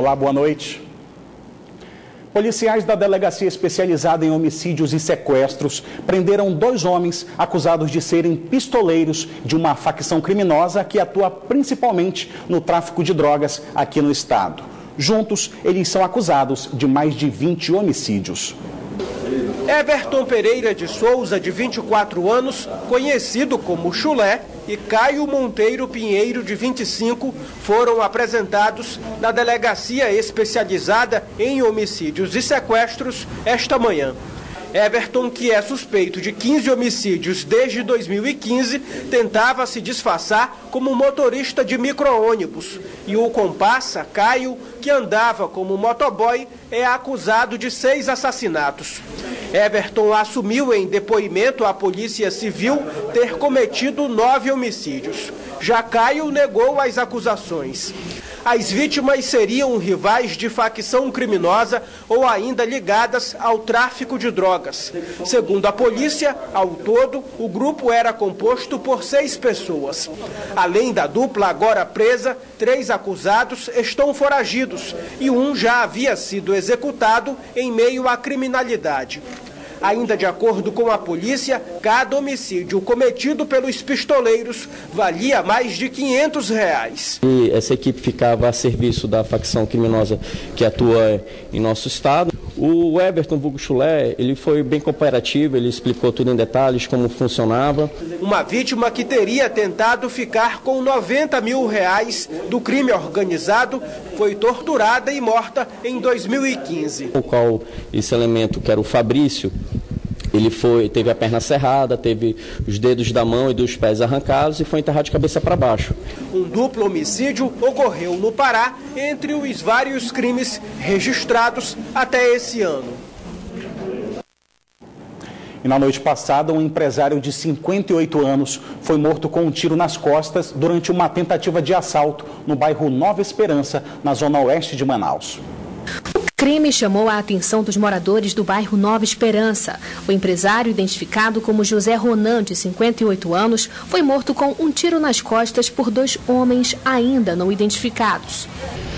Olá, boa noite. Policiais da Delegacia Especializada em Homicídios e Sequestros prenderam 2 homens acusados de serem pistoleiros de uma facção criminosa que atua principalmente no tráfico de drogas aqui no estado. Juntos, eles são acusados de mais de 20 homicídios. Everton Pereira de Souza, de 24 anos, conhecido como Chulé, e Caio Monteiro Pinheiro, de 25, foram apresentados na Delegacia Especializada em Homicídios e Sequestros esta manhã. Everton, que é suspeito de 15 homicídios desde 2015, tentava se disfarçar como motorista de micro-ônibus. E o comparsa, Caio, que andava como motoboy, é acusado de 6 assassinatos. Everton assumiu em depoimento à Polícia Civil ter cometido 9 homicídios. Já Caio negou as acusações. As vítimas seriam rivais de facção criminosa ou ainda ligadas ao tráfico de drogas. Segundo a polícia, ao todo, o grupo era composto por 6 pessoas. Além da dupla agora presa, 3 acusados estão foragidos e um já havia sido executado em meio à criminalidade. Ainda de acordo com a polícia, cada homicídio cometido pelos pistoleiros valia mais de R$500. E essa equipe ficava a serviço da facção criminosa que atua em nosso estado. O Everton vulgo Chulé, ele foi bem cooperativo, ele explicou tudo em detalhes, como funcionava. Uma vítima que teria tentado ficar com R$90 mil do crime organizado foi torturada e morta em 2015. O qual esse elemento, que era o Fabrício, ele teve a perna serrada, teve os dedos da mão e dos pés arrancados e foi enterrado de cabeça para baixo. Um duplo homicídio ocorreu no Pará entre os vários crimes registrados até esse ano. E na noite passada, um empresário de 58 anos foi morto com um tiro nas costas durante uma tentativa de assalto no bairro Nova Esperança, na zona oeste de Manaus. O crime chamou a atenção dos moradores do bairro Nova Esperança. O empresário, identificado como José Ronan, de 58 anos, foi morto com um tiro nas costas por 2 homens ainda não identificados.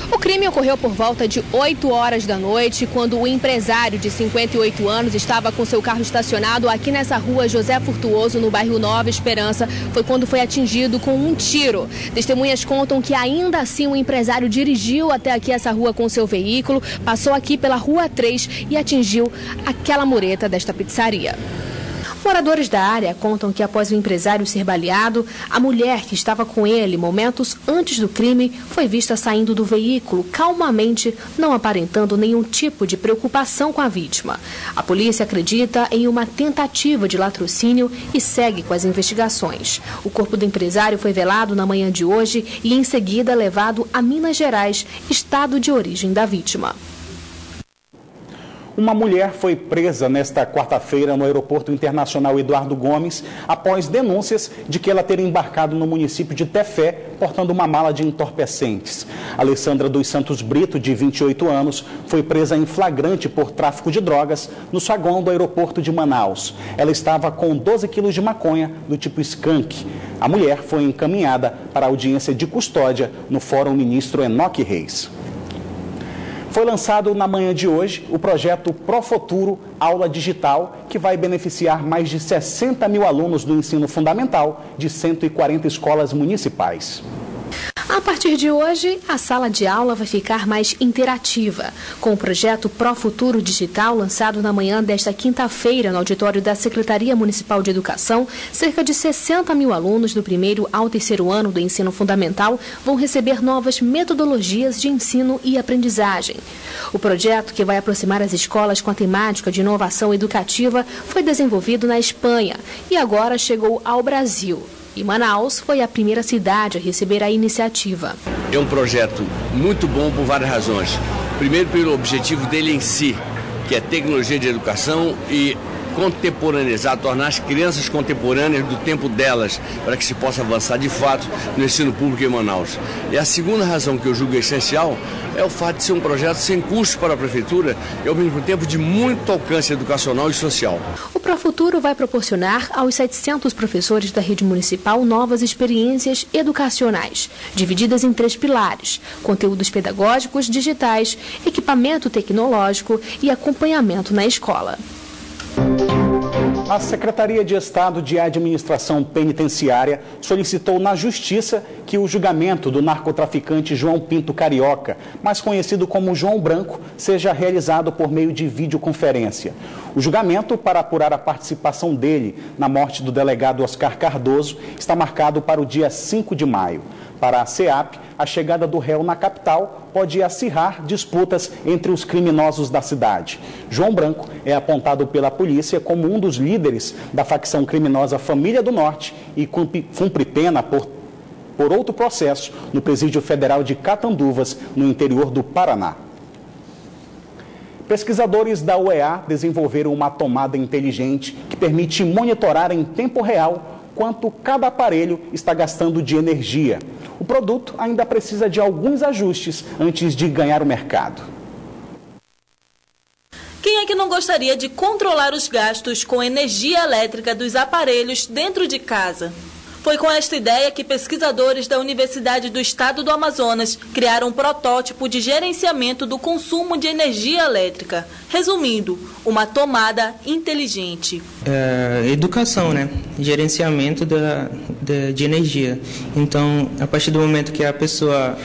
O crime ocorreu por volta de 8 horas da noite, quando o empresário de 58 anos estava com seu carro estacionado aqui nessa rua José Furtuoso, no bairro Nova Esperança. Foi quando foi atingido com um tiro. Testemunhas contam que ainda assim o empresário dirigiu até aqui essa rua com seu veículo, passou aqui pela Rua 3 e atingiu aquela mureta desta pizzaria. Moradores da área contam que após o empresário ser baleado, a mulher que estava com ele momentos antes do crime foi vista saindo do veículo calmamente, não aparentando nenhum tipo de preocupação com a vítima. A polícia acredita em uma tentativa de latrocínio e segue com as investigações. O corpo do empresário foi velado na manhã de hoje e em seguida levado a Minas Gerais, estado de origem da vítima. Uma mulher foi presa nesta quarta-feira no Aeroporto Internacional Eduardo Gomes após denúncias de que ela teria embarcado no município de Tefé portando uma mala de entorpecentes. Alessandra dos Santos Brito, de 28 anos, foi presa em flagrante por tráfico de drogas no saguão do aeroporto de Manaus. Ela estava com 12 quilos de maconha do tipo skunk. A mulher foi encaminhada para a audiência de custódia no Fórum Ministro Enoque Reis. Foi lançado na manhã de hoje o projeto Profuturo Aula Digital, que vai beneficiar mais de 60 mil alunos do ensino fundamental de 140 escolas municipais. A partir de hoje, a sala de aula vai ficar mais interativa. Com o projeto Profuturo Digital, lançado na manhã desta quinta-feira no auditório da Secretaria Municipal de Educação, cerca de 60 mil alunos do 1º ao 3º ano do ensino fundamental vão receber novas metodologias de ensino e aprendizagem. O projeto, que vai aproximar as escolas com a temática de inovação educativa, foi desenvolvido na Espanha e agora chegou ao Brasil. E Manaus foi a primeira cidade a receber a iniciativa. É um projeto muito bom por várias razões. Primeiro, pelo objetivo dele em si, que é tecnologia de educação e contemporaneizar, tornar as crianças contemporâneas do tempo delas, para que se possa avançar de fato no ensino público em Manaus. E a segunda razão que eu julgo essencial é o fato de ser um projeto sem custo para a Prefeitura e, ao mesmo tempo, de muito alcance educacional e social. O Profuturo vai proporcionar aos 700 professores da rede municipal novas experiências educacionais, divididas em 3 pilares: conteúdos pedagógicos, digitais, equipamento tecnológico e acompanhamento na escola. A Secretaria de Estado de Administração Penitenciária solicitou na Justiça que o julgamento do narcotraficante João Pinto Carioca, mais conhecido como João Branco, seja realizado por meio de videoconferência. O julgamento para apurar a participação dele na morte do delegado Oscar Cardoso está marcado para o dia 5 de maio. Para a SEAP, a chegada do réu na capital pode acirrar disputas entre os criminosos da cidade. João Branco é apontado pela polícia como um dos líderes da facção criminosa Família do Norte e cumpre pena por outro processo no Presídio Federal de Catanduvas, no interior do Paraná. Pesquisadores da UEA desenvolveram uma tomada inteligente que permite monitorar em tempo real quanto cada aparelho está gastando de energia. O produto ainda precisa de alguns ajustes antes de ganhar o mercado. Quem é que não gostaria de controlar os gastos com energia elétrica dos aparelhos dentro de casa? Foi com esta ideia que pesquisadores da Universidade do Estado do Amazonas criaram um protótipo de gerenciamento do consumo de energia elétrica. Resumindo, uma tomada inteligente. Educação, né? Gerenciamento de energia. Então, a partir do momento que a pessoa,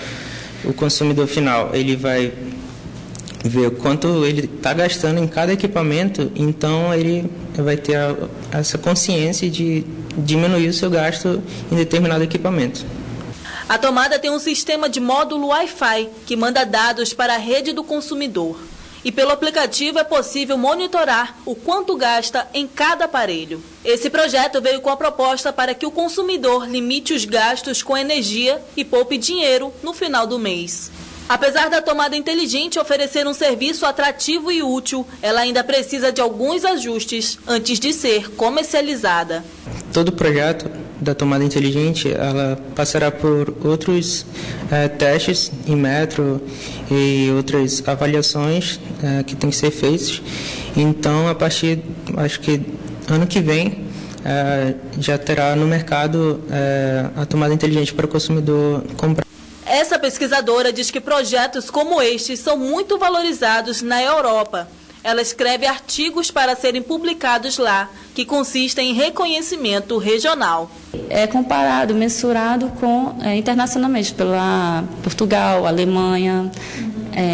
o consumidor final, ele vai ver quanto ele está gastando em cada equipamento, então ele vai ter essa consciência de diminuir o seu gasto em determinado equipamento. A tomada tem um sistema de módulo Wi-Fi que manda dados para a rede do consumidor. E pelo aplicativo é possível monitorar o quanto gasta em cada aparelho. Esse projeto veio com a proposta para que o consumidor limite os gastos com energia e poupe dinheiro no final do mês. Apesar da tomada inteligente oferecer um serviço atrativo e útil, ela ainda precisa de alguns ajustes antes de ser comercializada. Todo o projeto da tomada inteligente, ela passará por outros testes em metro e outras avaliações que têm que ser feitas. Então, a partir, acho que ano que vem, já terá no mercado a tomada inteligente para o consumidor comprar. Essa pesquisadora diz que projetos como estes são muito valorizados na Europa. Ela escreve artigos para serem publicados lá, que consistem em reconhecimento regional. É comparado, mensurado com internacionalmente, pela Portugal, Alemanha,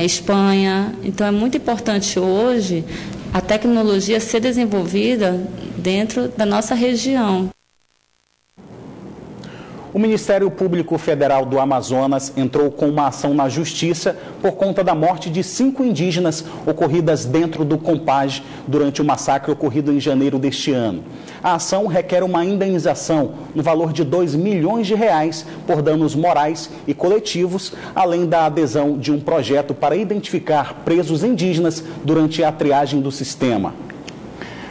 Espanha. Então é muito importante hoje a tecnologia ser desenvolvida dentro da nossa região. O Ministério Público Federal do Amazonas entrou com uma ação na Justiça por conta da morte de 5 indígenas ocorridas dentro do Compage durante o massacre ocorrido em janeiro deste ano. A ação requer uma indenização no valor de R$2 milhões por danos morais e coletivos, além da adesão de um projeto para identificar presos indígenas durante a triagem do sistema.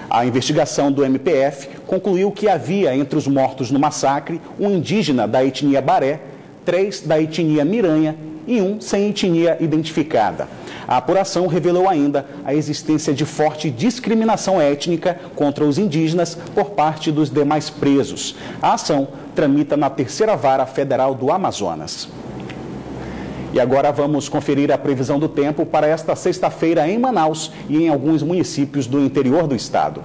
A investigação do MPF concluiu que havia entre os mortos no massacre um indígena da etnia Baré, 3 da etnia Miranha e 1 sem etnia identificada. A apuração revelou ainda a existência de forte discriminação étnica contra os indígenas por parte dos demais presos. A ação tramita na 3ª Vara Federal do Amazonas. E agora vamos conferir a previsão do tempo para esta sexta-feira em Manaus e em alguns municípios do interior do estado.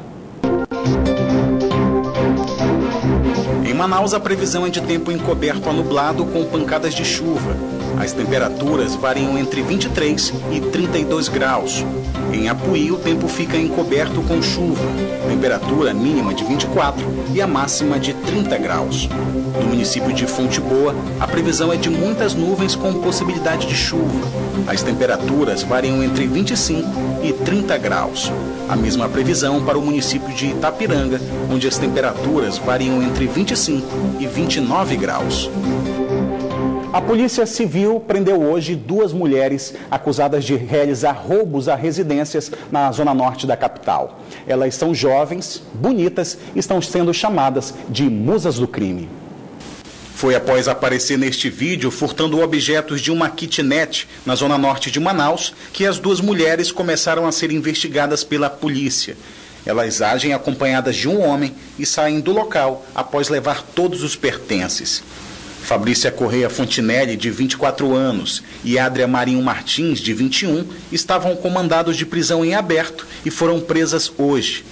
Em Manaus, a previsão é de tempo encoberto a nublado com pancadas de chuva. As temperaturas variam entre 23 e 32 graus. Em Apuí, o tempo fica encoberto com chuva. Temperatura mínima de 24 e a máxima de 30 graus. No município de Fonte Boa, a previsão é de muitas nuvens com possibilidade de chuva. As temperaturas variam entre 25 e 30 graus. A mesma previsão para o município de Itapiranga, onde as temperaturas variam entre 25 e 29 graus. A Polícia Civil prendeu hoje 2 mulheres acusadas de realizar roubos a residências na zona norte da capital. Elas são jovens, bonitas e estão sendo chamadas de musas do crime. Foi após aparecer neste vídeo furtando objetos de uma kitnet na zona norte de Manaus que as 2 mulheres começaram a ser investigadas pela polícia. Elas agem acompanhadas de um homem e saem do local após levar todos os pertences. Fabrícia Correia Fontinelli, de 24 anos, e Adria Marinho Martins, de 21, estavam com mandados de prisão em aberto e foram presas hoje.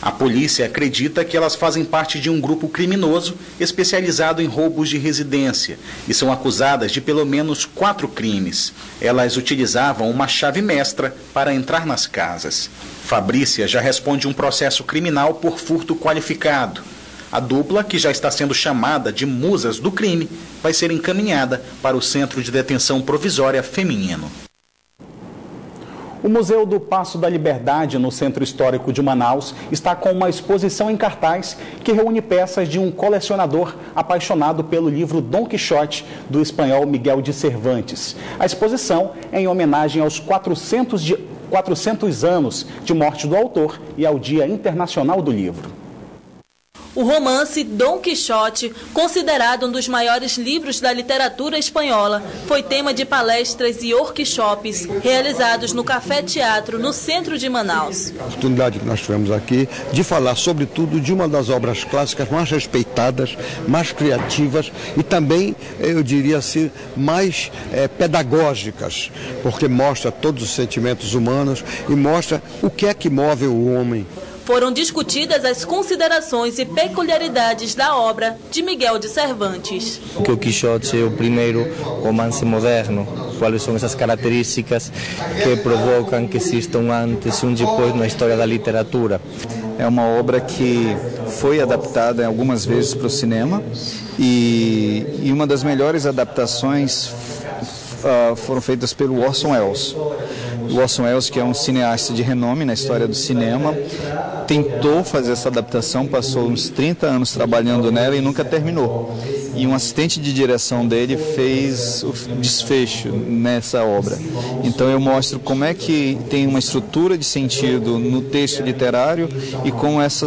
A polícia acredita que elas fazem parte de um grupo criminoso especializado em roubos de residência e são acusadas de pelo menos 4 crimes. Elas utilizavam uma chave mestra para entrar nas casas. Fabrícia já responde um processo criminal por furto qualificado. A dupla, que já está sendo chamada de musas do crime, vai ser encaminhada para o Centro de Detenção Provisória Feminino. O Museu do Paço da Liberdade, no Centro Histórico de Manaus, está com uma exposição em cartaz que reúne peças de um colecionador apaixonado pelo livro Dom Quixote, do espanhol Miguel de Cervantes. A exposição é em homenagem aos 400 anos de morte do autor e ao Dia Internacional do Livro. O romance Dom Quixote, considerado um dos maiores livros da literatura espanhola, foi tema de palestras e workshops realizados no Café Teatro, no centro de Manaus. A oportunidade que nós tivemos aqui de falar, sobretudo, de uma das obras clássicas mais respeitadas, mais criativas e também, eu diria assim, mais pedagógicas, porque mostra todos os sentimentos humanos e mostra o que é que move o homem. Foram discutidas as considerações e peculiaridades da obra de Miguel de Cervantes. Que o Quixote é o primeiro romance moderno. Quais são essas características que provocam que exista um antes e um depois na história da literatura? É uma obra que foi adaptada algumas vezes para o cinema e uma das melhores adaptações foram feitas pelo Orson Welles. O Orson Welles, que é um cineasta de renome na história do cinema, tentou fazer essa adaptação, passou uns 30 anos trabalhando nela e nunca terminou. E um assistente de direção dele fez o desfecho nessa obra. Então eu mostro como é que tem uma estrutura de sentido no texto literário e como essa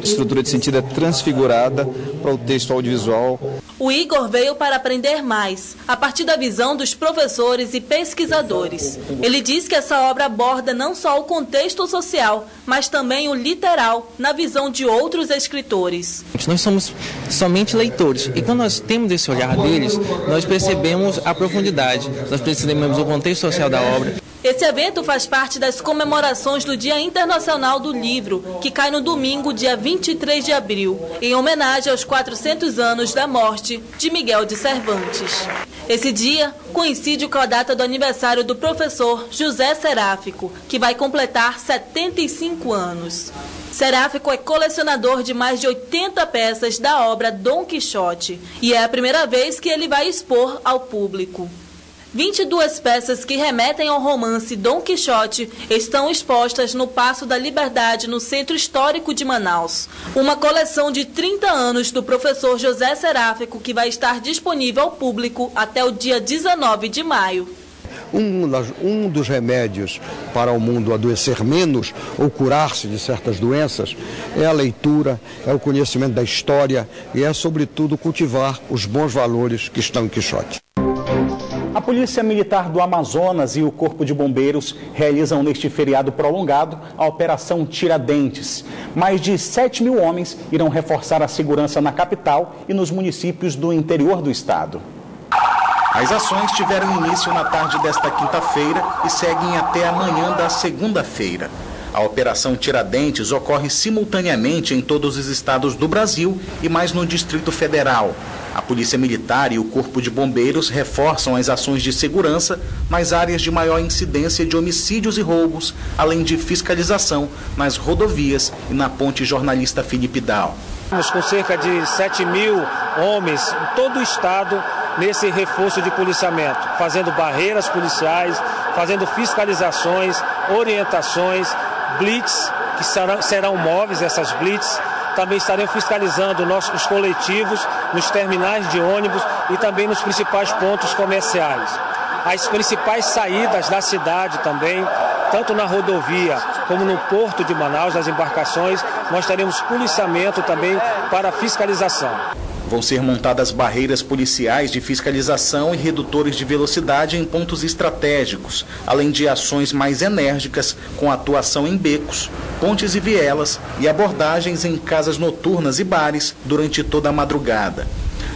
estrutura de sentido é transfigurada para o texto audiovisual. O Igor veio para aprender mais, a partir da visão dos professores e pesquisadores. Ele diz que essa obra aborda não só o contexto social, mas também o literal, na visão de outros escritores. Nós somos somente leitores, e quando nós temos esse olhar deles, nós percebemos a profundidade, nós percebemos o contexto social da obra. Esse evento faz parte das comemorações do Dia Internacional do Livro, que cai no domingo, dia 23 de abril, em homenagem aos 400 anos da morte de Miguel de Cervantes. Esse dia coincide com a data do aniversário do professor José Seráfico, que vai completar 75 anos. Seráfico é colecionador de mais de 80 peças da obra Dom Quixote e é a primeira vez que ele vai expor ao público. 22 peças que remetem ao romance Dom Quixote estão expostas no Paço da Liberdade, no Centro Histórico de Manaus. Uma coleção de 30 anos do professor José Seráfico que vai estar disponível ao público até o dia 19 de maio. Um dos remédios para o mundo adoecer menos ou curar-se de certas doenças é a leitura, é o conhecimento da história e é, sobretudo, cultivar os bons valores que estão em Quixote. A Polícia Militar do Amazonas e o Corpo de Bombeiros realizam neste feriado prolongado a Operação Tiradentes. Mais de 7 mil homens irão reforçar a segurança na capital e nos municípios do interior do estado. As ações tiveram início na tarde desta quinta-feira e seguem até amanhã da segunda-feira. A Operação Tiradentes ocorre simultaneamente em todos os estados do Brasil e mais no Distrito Federal. A Polícia Militar e o Corpo de Bombeiros reforçam as ações de segurança nas áreas de maior incidência de homicídios e roubos, além de fiscalização nas rodovias e na Ponte Jornalista Felipe Dal. Estamos com cerca de 7 mil homens em todo o estado nesse reforço de policiamento, fazendo barreiras policiais, fazendo fiscalizações, orientações, blitz, que serão móveis essas blitz, também estaremos fiscalizando os coletivos, nos terminais de ônibus e também nos principais pontos comerciais. As principais saídas da cidade também, tanto na rodovia como no porto de Manaus, das embarcações, nós teremos policiamento também para fiscalização. Vão ser montadas barreiras policiais de fiscalização e redutores de velocidade em pontos estratégicos, além de ações mais enérgicas com atuação em becos, pontes e vielas e abordagens em casas noturnas e bares durante toda a madrugada.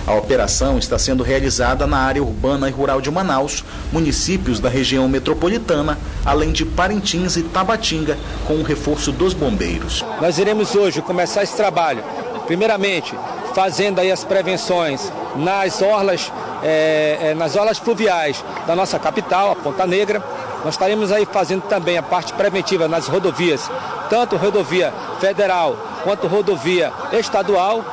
A operação está sendo realizada na área urbana e rural de Manaus, municípios da região metropolitana, além de Parintins e Tabatinga, com o reforço dos bombeiros. Nós iremos hoje começar esse trabalho, primeiramente, fazendo aí as prevenções nas orlas fluviais da nossa capital, a Ponta Negra. Nós estaremos aí fazendo também a parte preventiva nas rodovias, tanto rodovia federal quanto rodovia estadual,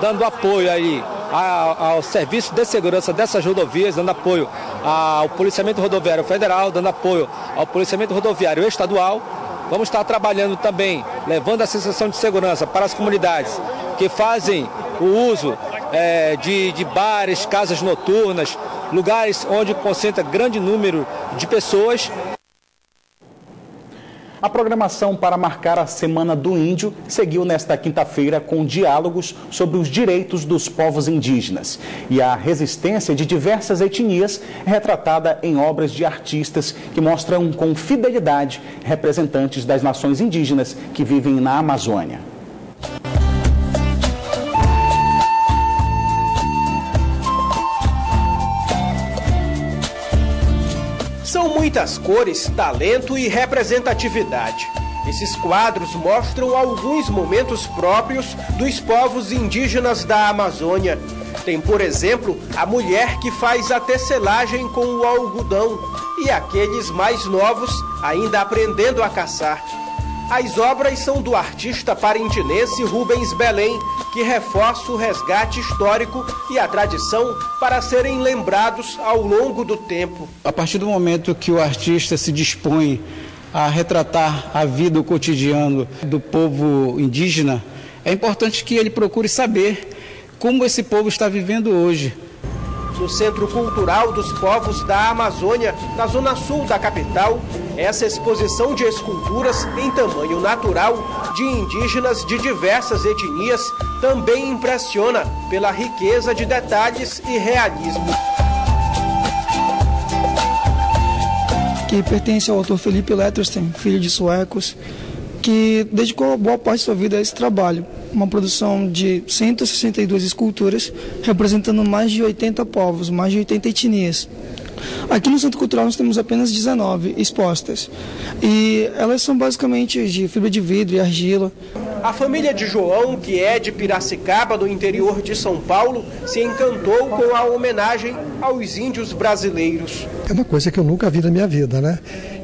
dando apoio aí ao serviço de segurança dessas rodovias, dando apoio ao policiamento rodoviário federal, dando apoio ao policiamento rodoviário estadual. Vamos estar trabalhando também, levando a sensação de segurança para as comunidades que fazem o uso de bares, casas noturnas, lugares onde concentra grande número de pessoas. A programação para marcar a Semana do Índio seguiu nesta quinta-feira com diálogos sobre os direitos dos povos indígenas. E a resistência de diversas etnias é retratada em obras de artistas que mostram com fidelidade representantes das nações indígenas que vivem na Amazônia. São muitas cores, talento e representatividade. Esses quadros mostram alguns momentos próprios dos povos indígenas da Amazônia. Tem, por exemplo, a mulher que faz a tecelagem com o algodão e aqueles mais novos ainda aprendendo a caçar. As obras são do artista parintinense Rubens Belém, que reforça o resgate histórico e a tradição para serem lembrados ao longo do tempo. A partir do momento que o artista se dispõe a retratar a vida, o cotidiano do povo indígena, é importante que ele procure saber como esse povo está vivendo hoje. No Centro Cultural dos Povos da Amazônia, na zona sul da capital, essa exposição de esculturas em tamanho natural de indígenas de diversas etnias também impressiona pela riqueza de detalhes e realismo. Que pertence ao autor Felipe Lettersten, filho de suecos, que dedicou boa parte da sua vida a esse trabalho. Uma produção de 162 esculturas, representando mais de 80 povos, mais de 80 etnias. Aqui no Centro Cultural nós temos apenas 19 expostas, e elas são basicamente de fibra de vidro e argila. A família de João, que é de Piracicaba, no interior de São Paulo, se encantou com a homenagem aos índios brasileiros. É uma coisa que eu nunca vi na minha vida, né?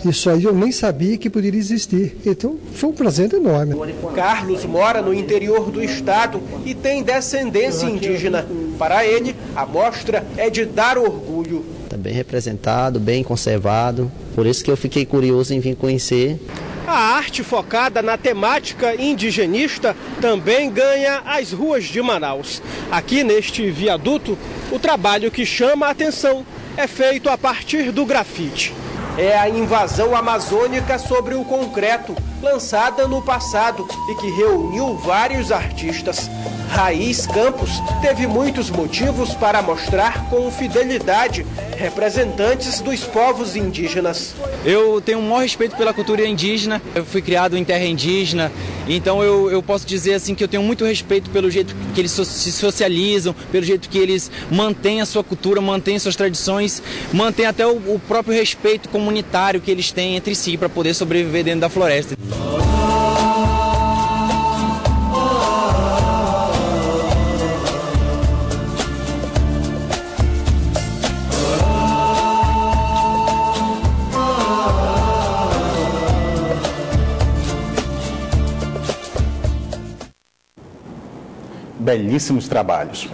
Isso aí eu nem sabia que poderia existir. Então foi um prazer enorme. Carlos mora no interior do estado e tem descendência indígena. Para ele, a mostra é de dar orgulho. Está bem representado, bem conservado. Por isso que eu fiquei curioso em vir conhecer. A arte focada na temática indigenista também ganha as ruas de Manaus. Aqui neste viaduto, o trabalho que chama a atenção é feito a partir do grafite. É a invasão amazônica sobre o concreto, lançada no passado e que reuniu vários artistas. Raiz Campos teve muitos motivos para mostrar com fidelidade representantes dos povos indígenas. Eu tenho um maior respeito pela cultura indígena, eu fui criado em terra indígena, então eu posso dizer assim que eu tenho muito respeito pelo jeito que eles se socializam, pelo jeito que eles mantêm a sua cultura, mantêm suas tradições, mantêm até o próprio respeito comunitário que eles têm entre si para poder sobreviver dentro da floresta. Belíssimos trabalhos.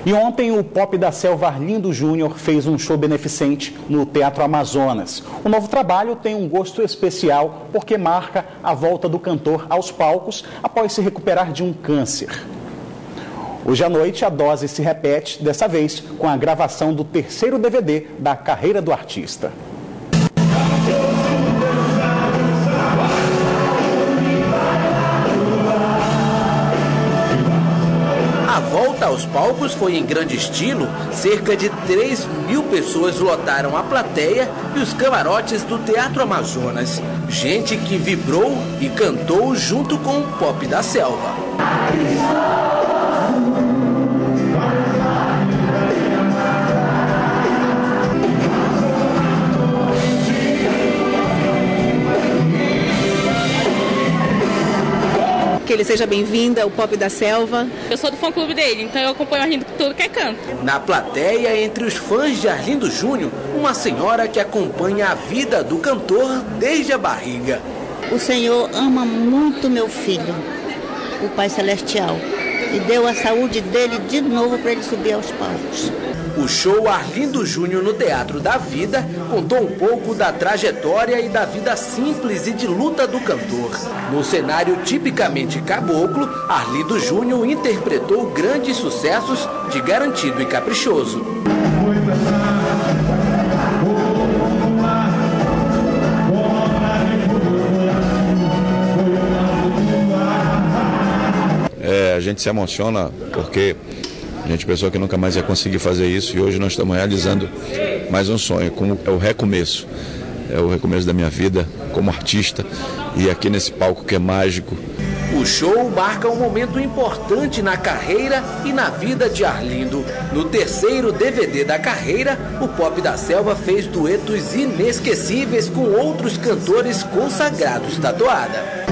E ontem o Pop da Selva Arlindo Júnior fez um show beneficente no Teatro Amazonas. O novo trabalho tem um gosto especial porque marca a volta do cantor aos palcos após se recuperar de um câncer. Hoje à noite a dose se repete, dessa vez com a gravação do terceiro DVD da carreira do artista. A volta aos palcos foi em grande estilo. Cerca de 3.000 pessoas lotaram a plateia e os camarotes do Teatro Amazonas. Gente que vibrou e cantou junto com o Pop da Selva. Que ele seja bem-vindo ao Pop da Selva. Eu sou do fã-clube dele, então eu acompanho o Arlindo tudo que é canto. Na plateia, entre os fãs de Arlindo Júnior, uma senhora que acompanha a vida do cantor desde a barriga. O Senhor ama muito meu filho, o Pai Celestial, e deu a saúde dele de novo para ele subir aos palcos. O show Arlindo Júnior no Teatro da Vida contou um pouco da trajetória e da vida simples e de luta do cantor. No cenário tipicamente caboclo, Arlindo Júnior interpretou grandes sucessos de Garantido e Caprichoso. A gente se emociona porque a gente pensou que nunca mais ia conseguir fazer isso e hoje nós estamos realizando mais um sonho, é o recomeço. É o recomeço da minha vida como artista e aqui nesse palco que é mágico. O show marca um momento importante na carreira e na vida de Arlindo. No terceiro DVD da carreira, o Pop da Selva fez duetos inesquecíveis com outros cantores consagrados da toada.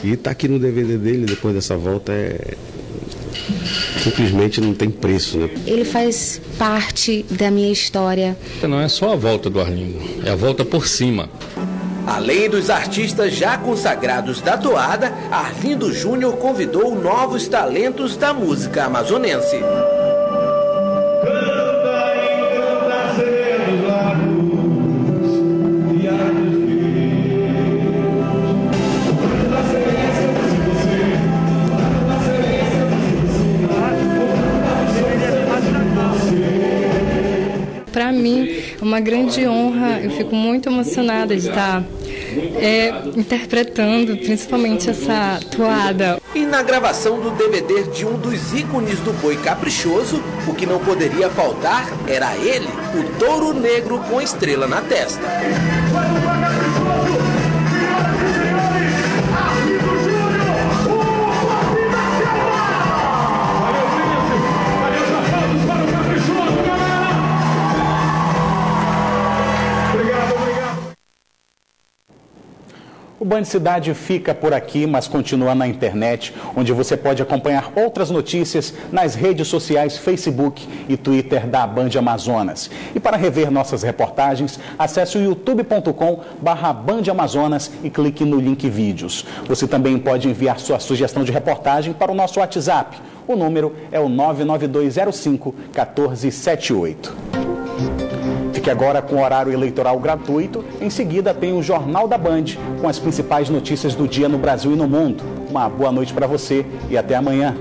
E estar aqui no DVD dele depois dessa volta simplesmente não tem preço, né? Ele faz parte da minha história. Não é só a volta do Arlindo, é a volta por cima. Além dos artistas já consagrados da toada, Arlindo Júnior convidou novos talentos da música amazonense. Para mim é uma grande honra, eu fico muito emocionada de estar interpretando principalmente essa toada. E na gravação do DVD de um dos ícones do boi caprichoso, o que não poderia faltar era ele, o touro negro com estrela na testa. O Band Cidade fica por aqui, mas continua na internet, onde você pode acompanhar outras notícias nas redes sociais Facebook e Twitter da Band Amazonas. E para rever nossas reportagens, acesse o youtube.com/Band Amazonas e clique no link vídeos. Você também pode enviar sua sugestão de reportagem para o nosso WhatsApp. O número é o 99205-1478. Fique agora com o horário eleitoral gratuito. Em seguida tem o Jornal da Band, com as principais notícias do dia no Brasil e no mundo. Uma boa noite para você e até amanhã.